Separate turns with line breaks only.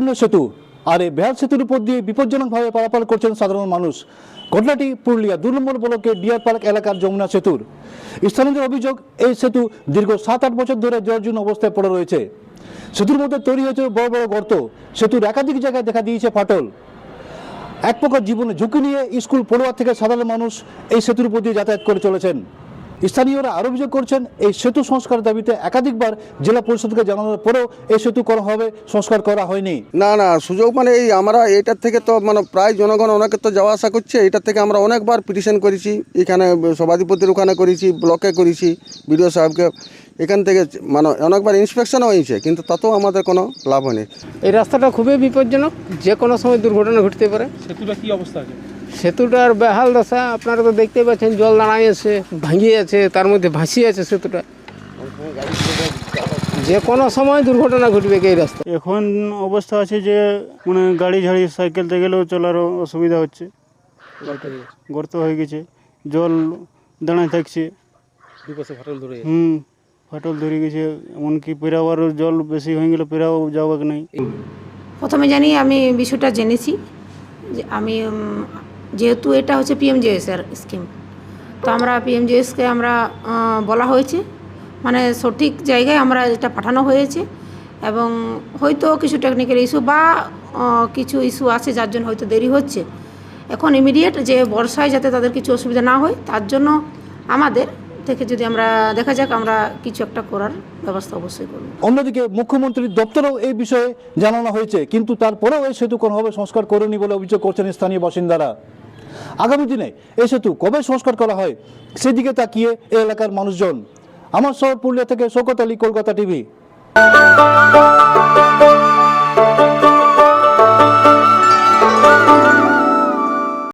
জঘন্য সেতু আর এই বেহাল সেতুর উপর দিয়ে বিপজ্জনকভাবে পারাপার করছেন সাধারণ মানুষ। ঘটনাটি পুরুলিয়া 2 নম্বর ব্লকের ডিয়ার পার্ক এলাকার যমুনা সেতুর। স্থানীয়দের অভিযোগ, এই সেতু দীর্ঘ 7-8 বছর ধরে জর্জীর্ণ অবস্থায় পড়ে রয়েছে। সেতুর মধ্যে তৈরি হয়েছে বড় বড় গর্ত, সেতুর একাধিক জায়গায় দেখা দিয়েছে ফাটল। এক প্রকার জীবনে ঝুঁকি নিয়ে স্কুল পড়ুয়া থেকে সাধারণ মানুষ এই সেতুর উপর দিয়ে যাতায়াত করে চলেছেন। স্থানীয়রা আরও অভিযোগ করছেন, এই সেতু সংস্কার দাবিতে একাধিকবার জেলা পরিষদকে জানানোর পরেও এই সেতু করা হবে, সংস্কার করা হয়নি।
না সুযোগ মানে এই আমরা এটার থেকে তো মানে প্রায় জনগণ অনেকে তো যাওয়া আসা করছে। এটার থেকে আমরা অনেকবার পিটিশন করেছি, এখানে সভাধিপতির ওখানে করেছি, ব্লকে করেছি, বিডিও সাহেবকে এখান থেকে মানে অনেকবার ইন্সপেকশনও হয়েছে, কিন্তু তাতেও আমাদের কোনো লাভ হয়নি।
এই রাস্তাটা খুবই বিপজ্জনক, যে কোনো সময় দুর্ঘটনা ঘটতে পারে।
সেতুটা কি অবস্থা আছে?
সেতুটার বেহাল দশা, আপনারা তো দেখতেই পাচ্ছেন, জল দাঁড়ায় আছে, ভাঙিয়ে আছে, তার মধ্যে ভাসিয়ে আছে সেতুটা। যে কোনো সময় দুর্ঘটনা ঘটবে এই রাস্তা।
এখন অবস্থা আছে যে মানে গাড়ি ঝাড়ি সাইকেলতে গেলেও চলার অসুবিধা হচ্ছে, গর্ত হয়ে গেছে, জল দাঁড়ায় থাকছে,
দুপাশে ফাটল ধরে গেছে।
ফাটল ধরে গেছে, এমনকি পেরাবার জল বেশি হয়ে গেলে পেরাও যাওয়া নাই।
প্রথমে জানি আমি বিষয়টা জেনেছি যে আমি যেহেতু এটা হচ্ছে পিএমজেএসের স্কিম, তো আমরা পিএমজেএসকে আমরা বলা হয়েছে, মানে সঠিক জায়গায় আমরা এটা পাঠানো হয়েছে, এবং হয়তো কিছু টেকনিক্যাল ইস্যু বা কিছু ইস্যু আছে যার জন্য হয়তো দেরি হচ্ছে। এখন ইমিডিয়েট যে বর্ষায় যাতে তাদের কিছু অসুবিধা না হয় তার জন্য আমাদের থেকে যদি আমরা দেখা যাক, আমরা কিছু একটা করার ব্যবস্থা অবশ্যই করব।
অন্যদিকে মুখ্যমন্ত্রীর দপ্তরেও এই বিষয়ে জানানো হয়েছে, কিন্তু তারপরেও এই সেতু কোনোভাবে সংস্কার করেনি বলে অভিযোগ করছেন স্থানীয় বাসিন্দারা। আগামী দিনে এই সেতু কবে সংস্কার করা হয় সেদিকে তাকিয়ে এই এলাকার মানুষজন। আমার শহর পুরুলিয়া থেকে শওকত আলী, কলকাতা টিভি।